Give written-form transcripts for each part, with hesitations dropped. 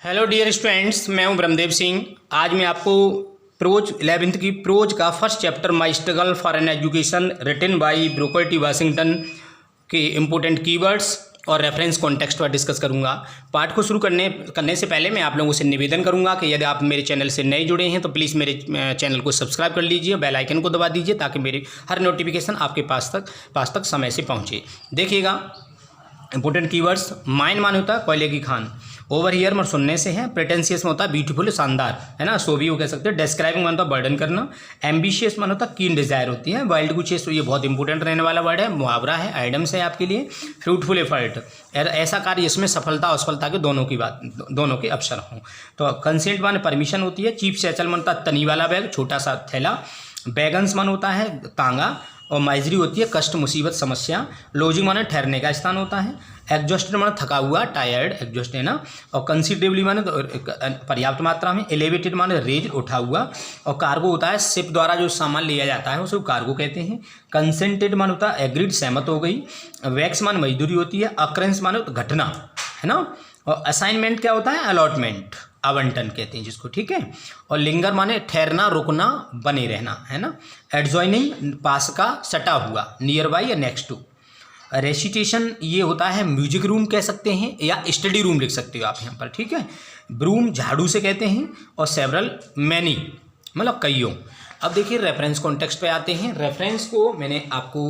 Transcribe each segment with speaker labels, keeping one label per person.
Speaker 1: Hello dear students, मैं हूं ब्रह्मदेव सिंह। आज मैं आपको प्रोज 11th की प्रोज का first chapter my struggle for an education written by Booker T Washington के इम्पोर्टेंट कीवर्ड्स और रेफरेंस कॉन्टेक्स्ट पर डिस्कस करूंगा। पाठ को शुरू करने से पहले मैं आप लोगों से निवेदन करूंगा कि यदि आप मेरे चैनल से नए जुड़े हैं तो प्लीज़ मेरे चैनल को सब्सक्राइब कर लीजिए, बेल आइकन को दबा दीजिए ताकि मेरी हर नोटिफिकेशन आपके पास तक समय से पहुँचे। देखिएगा इंपॉर्टेंट कीवर्ड्स। माइन मान होता है कोयले की खान, ओवर हियर में सुनने से है, प्रेटेंशियस में होता है ब्यूटीफुल शानदार, है ना, सो भी वो कह सकते हैं। डिस्क्राइबिंग मान होता है बर्डन करना, एम्बिशियस मान होता है कीन डिजायर होती है, वाइल्ड टू चेस ये बहुत इंपॉर्टेंट रहने वाला वर्ड है, मुहावरा है, आइडम्स है आपके लिए। फ्रूटफुल एफर्ट ऐसा कार्य जिसमें सफलता असफलता के दोनों के अवसर हों। तो कंसेंट मान परमिशन होती है। चीप सैचल मान होता है तनी वाला बैग, छोटा सा थैला। बैगन्स मान होता है तांगा, और माइजरी होती है कष्ट मुसीबत समस्या। लॉजिंग माने ठहरने का स्थान होता है। एग्जॉस्टेड माने थका हुआ, टायर्ड, एग्जॉस्ट है ना। और कंसिडरेबली माने तो पर्याप्त मात्रा में। एलिवेटेड माने रेज उठा हुआ। और कार्गो होता है शिप द्वारा जो सामान लिया जाता है उसे कार्गो कहते हैं। कंसेंटेड माने होता है एग्रीड, सहमत हो गई। वैक्स माने मजदूरी होती है। अक्रेंस माने घटना, है ना। और असाइनमेंट क्या होता है? अलॉटमेंट, आवंटन कहते हैं जिसको, ठीक है। और लिंगर माने ठहरना, रुकना, बने रहना, है ना। एडजॉइनिंग पास का, सटा हुआ, नियर बाई या नेक्स्ट टू। रेसिटेशन ये होता है म्यूजिक रूम कह सकते हैं या स्टडी रूम लिख सकते हो आप यहाँ पर, ठीक है। ब्रूम झाड़ू से कहते हैं। और सेवरल मैनी मतलब कईयों। अब देखिए रेफरेंस कॉन्टेक्स्ट पे आते हैं। रेफरेंस को मैंने आपको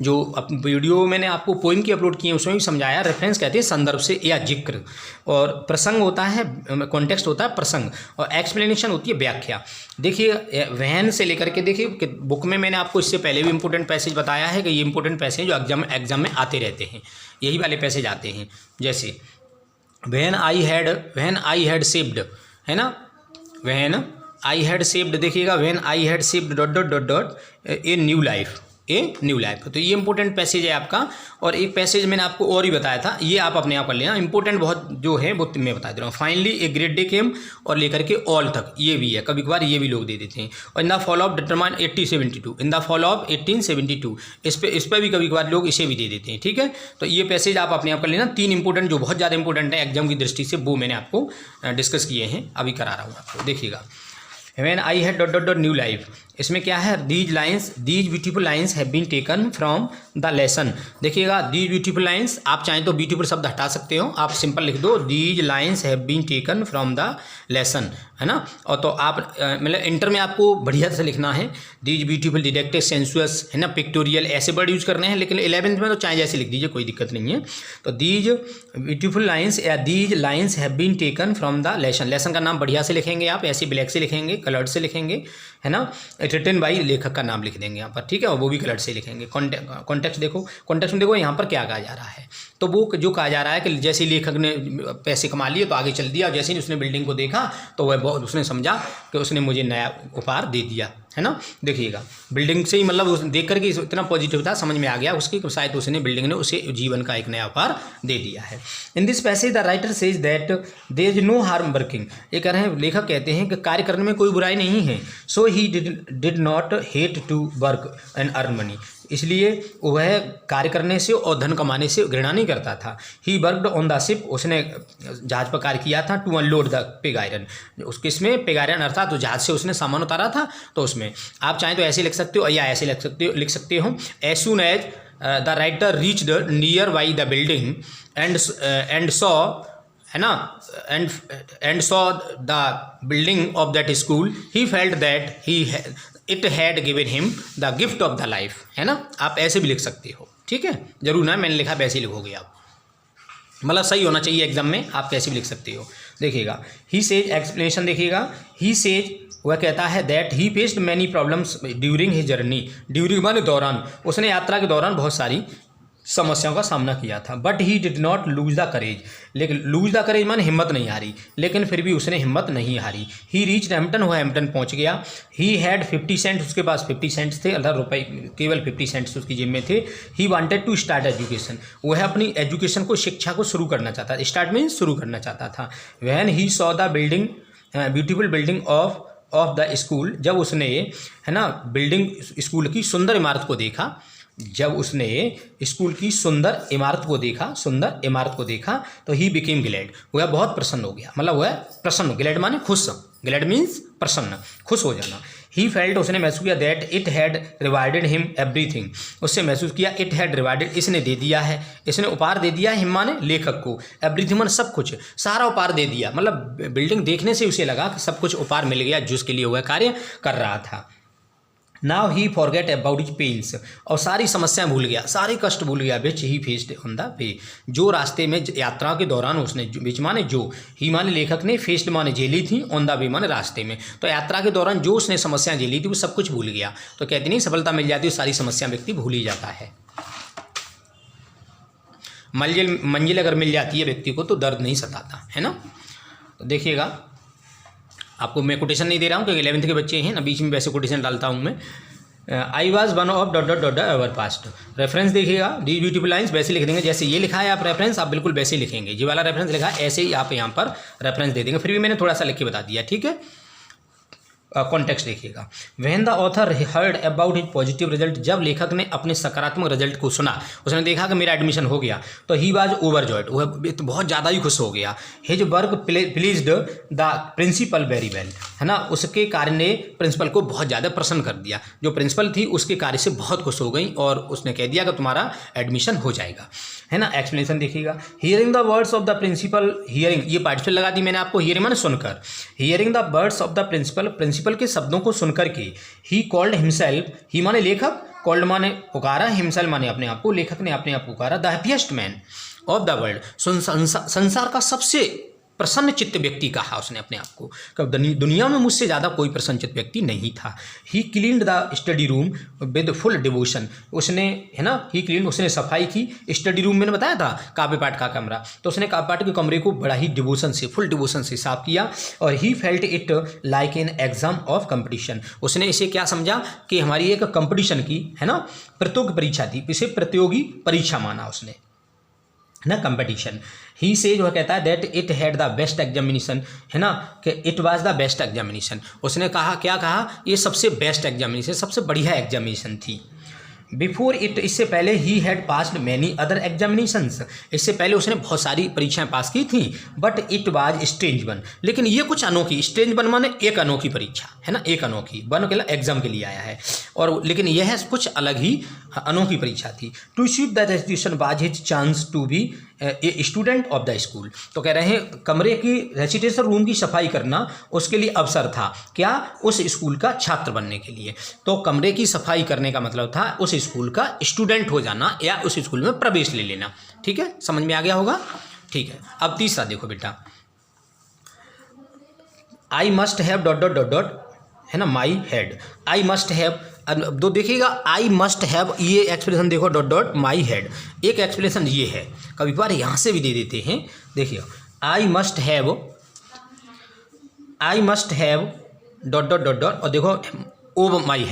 Speaker 1: जो वीडियो मैंने आपको पोइम की अपलोड की है उसमें भी समझाया। रेफरेंस कहते हैं संदर्भ से या जिक्र। और प्रसंग होता है, कॉन्टेक्स्ट होता है प्रसंग। और एक्सप्लेनेशन होती है व्याख्या। देखिए वहन से लेकर के, देखिए कि बुक में मैंने आपको इससे पहले भी इंपॉर्टेंट पैसेज बताया है कि ये इंपॉर्टेंट पैसेज जो एग्जाम में आते रहते हैं, यही वाले पैसेज आते हैं। जैसे व्हेन आई हैड सेव्ड, है ना। व्हेन आई हैड सेव्ड, देखिएगा when I had saved dot dot dot dot a new life, तो ये इंपॉर्टेंट पैसेज है आपका। और एक पैसेज मैंने आपको और ही बताया था, ये आप अपने आप कर लेना। इंपॉर्टेंट बहुत जो है वो मैं बता दे रहा हूँ। फाइनली ए ग्रेट डे केम, और लेकर के ऑल तक ये भी है, कभी कभार ये भी लोग दे देते हैं। और in the fall of determine 1872, in the fall of 1872, इस पर भी कभी कभार लोग इसे भी दे देते हैं, ठीक है। तो ये पैसेज आप अपने आप कर लेना। 3 इंपॉर्टेंट जो बहुत ज़्यादा इंपॉर्टेंट है एग्जाम की दृष्टि से, वो मैंने आपको डिस्कस किए हैं, अभी करा रहा हूँ आपको। देखिएगा When I had dot dot dot new life, इसमें क्या है? these beautiful lines have been taken from the lesson। देखिएगा these beautiful lines, आप चाहें तो beautiful शब्द हटा सकते हो, आप सिंपल लिख दो these lines have been taken from the lesson, है ना। और तो आप मतलब इंटर में आपको बढ़िया से लिखना है these beautiful, didactic, sensuous, है ना, पिक्टोरियल, ऐसे वर्ड यूज करने हैं। लेकिन 11th में तो चाहे जैसे लिख दीजिए, कोई दिक्कत नहीं है। तो these beautiful lines या these lines have been taken from the lesson, lesson का नाम बढ़िया से लिखेंगे आप, ऐसे ब्लैक से लिखेंगे, कलर्ड से लिखेंगे, है ना। रिटन बाई, लेखक का नाम लिख देंगे यहाँ पर, ठीक है। और वो भी कलर से लिखेंगे। कॉन्टेक्स्ट देखो, कॉन्टेक्स्ट में देखो यहाँ पर क्या कहा जा रहा है। तो वो जो कहा जा रहा है कि जैसे लेखक ने पैसे कमा लिए तो आगे चल दिया, और जैसे ही उसने बिल्डिंग को देखा तो वह बहुत उसने समझा कि उसने मुझे नया उपहार दे दिया, है ना। देखिएगा बिल्डिंग से ही मतलब उस देख करके इतना पॉजिटिव था, समझ में आ गया उसकी, शायद उसने बिल्डिंग ने उसे जीवन का एक नया उपहार दे दिया है। In this passage the writer says that there is no harm working, ये कह रहे हैं, लेखक कहते हैं कि कार्य करने में कोई बुराई नहीं है। So he did not hate to work and earn money, इसलिए वह कार्य करने से और धन कमाने से घृणा नहीं करता था। He worked on the ship, उसने जहाज पर कार्य किया था। To unload the pig iron, उसके इसमें पिग आयरन अर्थात तो जहाज से उसने सामान उतारा था, तो उसमें आप चाहें तो ऐसे लिख सकते हो या ऐसे लिख सकते हो। As soon as the writer reached near by the building and saw, है ना, and saw the building of that school, he felt that it had given him the gift of the life, है ना। आप ऐसे भी लिख सकते हो, ठीक है। जरूर ना मैंने लिखा वैसे ही लिखोगे आप, मतलब सही होना चाहिए एग्जाम में, आप कैसे भी लिख सकते हो। देखिएगा ही सेज, एक्सप्लेनेशन देखिएगा। ही सेज, वह कहता है that he faced many problems during his journey, during माने दौरान, उसने यात्रा के दौरान बहुत सारी समस्याओं का सामना किया था। But he did not lose the courage, लेकिन लूज द करेज माने हिम्मत नहीं हारी, लेकिन फिर भी उसने हिम्मत नहीं हारी। ही रीच्ड हैम्पटन, वह हैम्पटन पहुंच गया। ही हैड 50 सेंट, उसके पास 50 सेंट्स थे, 18 रुपये, केवल 50 सेंट्स उसकी जेब में थे। He wanted to start education, वह अपनी एजुकेशन को, शिक्षा को शुरू करना चाहता था। स्टार्ट मीन्स शुरू करना चाहता था। When he saw the building, beautiful building of the school, जब उसने, है ना, बिल्डिंग स्कूल की सुंदर इमारत को देखा। जब उसने स्कूल की सुंदर इमारत को देखा तो ही बिकेम ग्लैड, वह बहुत प्रसन्न हो गया, मतलब वह प्रसन्न, ग्लैड माने खुश, ग्लैड मीन्स प्रसन्न, खुश हो जाना। ही फेल्ट, उसने महसूस किया, that it had rewarded him everything, उससे महसूस किया, इट हैड रिवार्डेड, इसने दे दिया है, इसने उपहार दे दिया है, हिम माने लेखक को, एवरीथिंग माने सब कुछ, सारा उपहार दे दिया, मतलब बिल्डिंग देखने से उसे लगा कि सब कुछ उपहार मिल गया जिसके लिए वह कार्य कर रहा था। Now he forget about his pains, और सारी समस्याएं भूल गया, सारे कष्ट भूल गया, which he faced on the way, जो रास्ते में यात्रा के दौरान उसने, विच माने जो, ही माने लेखक ने, फेस्ड माने झेली थी, ऑन द वे माने रास्ते में, तो यात्रा के दौरान जो उसने समस्याएं झेली थी वो सब कुछ भूल गया। तो कहते नहीं सफलता मिल जाती है, सारी समस्याएं व्यक्ति भूल ही जाता है। मंजिल अगर मिल जाती है व्यक्ति को तो दर्द नहीं सताता है ना। तो देखिएगा, आपको मैं कोटेशन नहीं दे रहा हूँ क्योंकि 11th के बच्चे हैं ना, बीच में वैसे कोटेशन डालता हूँ मैं। I was one of dot dot dot our past, reference देखिएगा, दी ब्यूटीफुल लाइन्स वैसे लिख देंगे जैसे ये लिखा है, आप रेफरेंस आप बिल्कुल वैसे ही लिखेंगे, ये वाला रेफरेंस लिखा है ऐसे ही आप यहाँ पर रेफरेंस दे देंगे, फिर भी मैंने थोड़ा सा लिख के बता दिया, ठीक है। कॉन्टेक्स्ट देखिएगा, when the author heard about his positive result, जब लेखक ने अपने सकारात्मक रिजल्ट को सुना, उसने देखा कि मेरा एडमिशन हो गया, तो ही वाज ओवरजॉयड, वह बहुत ज़्यादा ही खुश हो गया। His work pleased the principal very well, है ना, उसके कार्य ने प्रिंसिपल को बहुत ज़्यादा प्रसन्न कर दिया, जो प्रिंसिपल थी उसके कार्य से बहुत खुश हो गई और उसने कह दिया कि तुम्हारा एडमिशन हो जाएगा, है ना। एक्सप्लेनेशन देखिएगा, hearing the words of the principal, hearing ये पार्टिसिपल लगा दी मैंने आपको, हियरिंग माने सुनकर, hearing the words of the principal के शब्दों को सुनकर के, ही कॉल्ड हिमसेल्फ, ही माने लेखक, कॉल्ड माने पुकारा, हिमसेल्फ माने अपने आप को, लेखक ने अपने आप पुकारा, the happiest man of the world, संसार का सबसे प्रसन्न चित्त व्यक्ति कहा उसने अपने आप को, दुनिया में मुझसे ज़्यादा कोई प्रसन्न चित्त व्यक्ति नहीं था। He cleaned the study room with full devotion, उसने, है ना, ही क्लीन, उसने सफाई की, स्टडी रूम मैंने बताया था काव्य पाठ का कमरा, तो उसने काव्य पाठ के कमरे को बड़ा ही डिवोशन से, फुल डिवोशन से साफ किया। और he felt it like an exam of competition, उसने इसे क्या समझा कि हमारी एक कंपटीशन की, है ना, प्रतियोगी परीक्षा थी, इसे प्रतियोगी परीक्षा माना उसने, ना, कंपटीशन। ही से जो है कहता है that it had the best examination, है ना, कि it was the best examination, उसने कहा, क्या कहा, ये सबसे बेस्ट एग्जामिनेशन, सबसे बढ़िया एग्जामिनेशन थी। बिफोर इट, इससे पहले he had passed many other examinations, इससे पहले उसने बहुत सारी परीक्षाएं पास की थी, but it was strange one, लेकिन ये कुछ अनोखी, स्ट्रेंज वन माने एक अनोखी परीक्षा, है ना, एक अनोखी, वन के लिए एग्जाम के लिए आया है, और लेकिन यह कुछ अलग ही अनोखी परीक्षा थी। To sweep the recitation was his chance to be a student of the school, तो कह रहे हैं कमरे की रेसिटेशन रूम की सफाई करना उसके लिए अवसर था, क्या, उस स्कूल का छात्र बनने के लिए, तो कमरे की सफाई करने का मतलब था उस स्कूल का स्टूडेंट हो जाना या उस स्कूल में प्रवेश ले लेना, ठीक है, समझ में आ गया होगा, ठीक है। अब तीसरा देखो बेटा, I must have dot dot dot dot, है ना, my head, I must have, दो देखिएगा, आई मस्ट हैव, ये एक्सप्रेशन देखो डॉट डॉट माई हेड, एक एक्सप्रेशन ये है, कभी बार यहाँ से भी दे देते हैं, देखिए, I must have dot dot dot dot, और देखो ओवर माई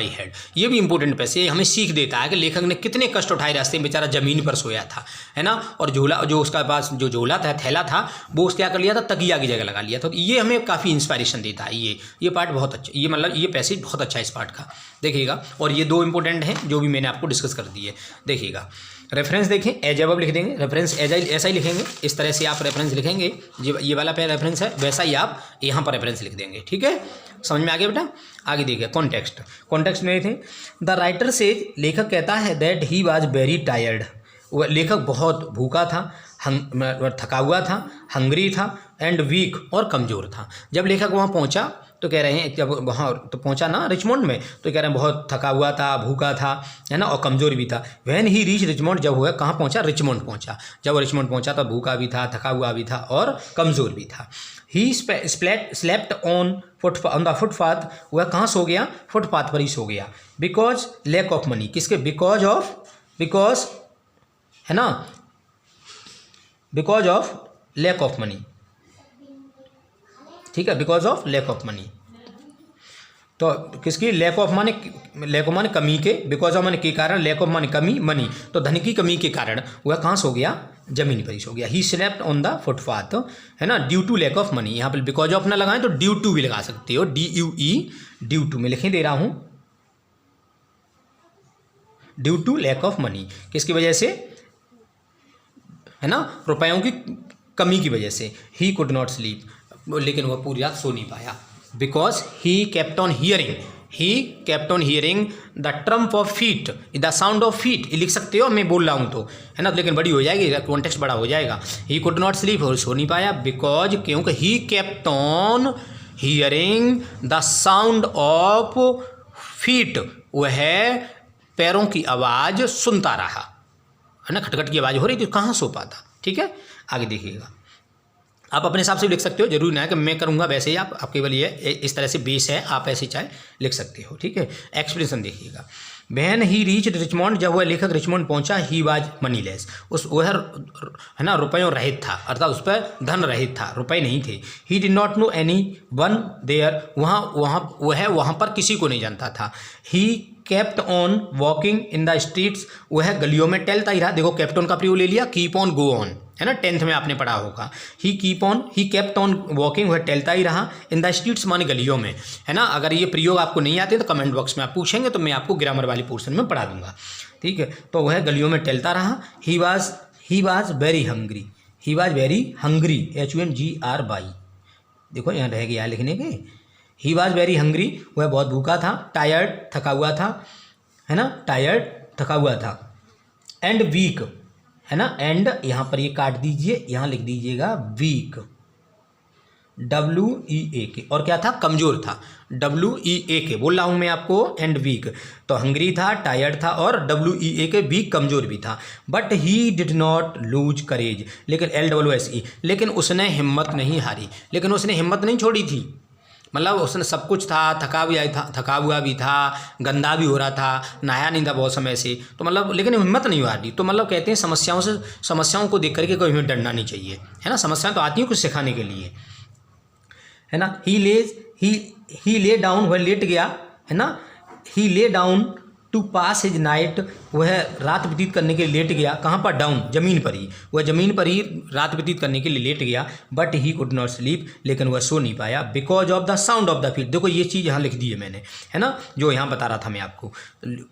Speaker 1: हेड, ये भी इंपॉर्टेंट पैसे हमें सीख देता है कि लेखक ने कितने कष्ट उठाए, रास्ते में बेचारा जमीन पर सोया था, है ना, और झोला, जो उसका पास जो झोला था, थैला था, वो उसने क्या कर लिया था, तकिया की जगह लगा लिया था, तो ये हमें काफ़ी इंस्पायरेशन देता है, ये पार्ट बहुत अच्छा, ये मतलब ये पैसेज बहुत अच्छा है इस पार्ट का, देखिएगा। और ये दो इंपॉर्टेंट हैं जो भी मैंने आपको डिस्कस कर दिए, देखिएगा। रेफरेंस देखें, एज अबव लिख देंगे, रेफरेंस एज ऐसा ही लिखेंगे, इस तरह से आप रेफरेंस लिखेंगे, ये वाला पे रेफरेंस है, वैसा ही आप यहाँ पर रेफरेंस लिख देंगे, ठीक है, समझ में आ गया बेटा। आगे देखिए, कॉन्टेक्स्ट में थे, द राइटर से, लेखक कहता है that he was very tired, वह लेखक बहुत भूखा था, थका हुआ था, हंग्री था, एंड वीक और कमज़ोर था। जब लेखक वहाँ पहुँचा तो कह रहे हैं, जब वहाँ तो पहुँचा ना रिचमंड में, तो कह रहे हैं बहुत थका हुआ था, भूखा था, है ना, और कमज़ोर भी था। व्हेन ही रीच रिचमंड, जब हुआ कहाँ पहुँचा, रिचमंड पहुँचा, जब रिचमंड पहुँचा तो भूखा भी था, थका हुआ भी था और कमज़ोर भी था। He slept on the footpath, वह कहाँ सो गया, फुटपाथ पर ही सो गया। बिकॉज लैक ऑफ मनी, किसके, बिकॉज है ना, because of lack of money, ठीक है, because of lack of money, तो किसकी, लैक ऑफ माने कमी के, बिकॉज ऑफ माने के कारण, लैक ऑफ माने कमी, मनी, तो धन की कमी के कारण वह कहाँ सो गया, जमीन पर ही सो गया। He slept on the footpath, है ना, due to lack of money, यहाँ पर बिकॉज ऑफ ना लगाएं तो ड्यू टू भी लगा सकते हो, DUE, ड्यू टू में लिखे दे रहा हूँ, due to lack of money, किसकी वजह से, है ना, रुपयों की कमी की वजह से। ही कुड नॉट स्लीप, लेकिन वह पूरी रात सो नहीं पाया, because he kept on hearing the Trump of feet, the sound of feet, ये लिख सकते हो, मैं बोल रहा हूँ तो, है ना, लेकिन बड़ी हो जाएगी, कॉन्टेक्स्ट बड़ा हो जाएगा। ही कुड नॉट स्लीप, और सो नहीं पाया, बिकॉज, क्योंकि ही kept on hearing the sound of feet, वह पैरों की आवाज़ सुनता रहा, है ना, खटखट की आवाज़ हो रही थी, कहाँ सो पाता। ठीक है, आगे देखिएगा, आप अपने हिसाब से भी लिख सकते हो, जरूरी ना है कि मैं करूँगा वैसे ही, आप केवल ये इस तरह से बेस है, आप ऐसे चाहे लिख सकते हो। ठीक है, एक्सप्रेशन देखिएगा। व्हेन ही रीच्ड रिचमंड, जब वह लेखक रिचमंड पहुंचा, ही वाज मनीलेस, वह है ना रुपयों रहित था, अर्थात उस पर धन रहित था, रुपए नहीं थे। He did not know any one there, वहाँ पर किसी को नहीं जानता था। He kept on walking in the streets, वह गलियों में टहलता ही रहा। देखो कैप्ट ऑन का प्रयोग ले लिया, कीप ऑन गो ऑन, है ना, 10th में आपने पढ़ा होगा। ही केप्ट ऑन वॉकिंग, वह टहलता ही रहा, इन द स्ट्रीट्स माने गलियों में, है ना। अगर ये प्रयोग आपको नहीं आते तो कमेंट बॉक्स में आप पूछेंगे, तो मैं आपको ग्रामर वाली पोर्शन में पढ़ा दूंगा। ठीक है, तो वह गलियों में टहलता रहा। He was very hungry, HUNGRY, देखो यहाँ रह गया लिखने के। ही वॉज वेरी हंग्री, वह बहुत भूखा था। टायर्ड, थका हुआ था, है ना, थका हुआ था। एंड वीक, है ना, एंड यहाँ पर ये काट दीजिए, यहाँ लिख दीजिएगा वीक, WEAK, और क्या था, कमजोर था, WEAK बोल रहा हूँ मैं आपको, एंड वीक। तो हंग्री था, टायर्ड था, और WEAK, वीक, कमजोर भी था। But he did not lose courage, लेकिन LWSE, लेकिन उसने हिम्मत नहीं हारी, लेकिन उसने हिम्मत नहीं छोड़ी थी। मतलब उसने सब कुछ था, थका हुआ भी था, गंदा भी हो रहा था, नहाया नहीं था बहुत समय से, तो मतलब लेकिन हिम्मत नहीं हारी। तो मतलब कहते हैं समस्याओं को देख करके कोई हमें डरना नहीं चाहिए, है ना। समस्याएं तो आती हैं कुछ सिखाने के लिए, है ना। ही ले डाउन, वह लेट गया, है ना। He lay down to pass his night, वह रात व्यतीत करने के लिए लेट गया। कहाँ पर, डाउन, जमीन पर ही, वह जमीन पर ही रात व्यतीत करने के लिए लेट गया। But he could not sleep, लेकिन वह सो नहीं पाया, because of the sound of the feet. देखो ये चीज़ यहाँ लिख दी है मैंने, है ना, जो यहाँ बता रहा था मैं आपको,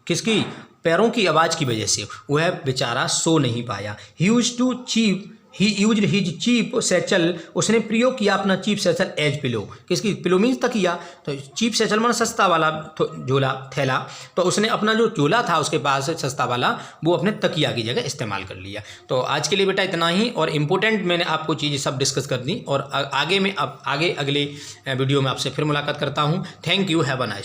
Speaker 1: किसकी, पैरों की आवाज़ की वजह से वह बेचारा सो नहीं पाया। He used his cheap satchel, उसने प्रयोग किया अपना चीप सैचल एज पिलो, किसकी, पिलो मीन्स तकिया, तो चीप सैचल माना सस्ता वाला झोला, थैला, तो उसने अपना जो झोला था उसके पास सस्ता वाला, वो अपने तकिया की जगह इस्तेमाल कर लिया। तो आज के लिए बेटा इतना ही, और इम्पोर्टेंट मैंने आपको चीज़ें सब डिस्कस कर दी, और आगे अगले वीडियो में आपसे फिर मुलाकात करता हूँ। Thank you, have a nice day.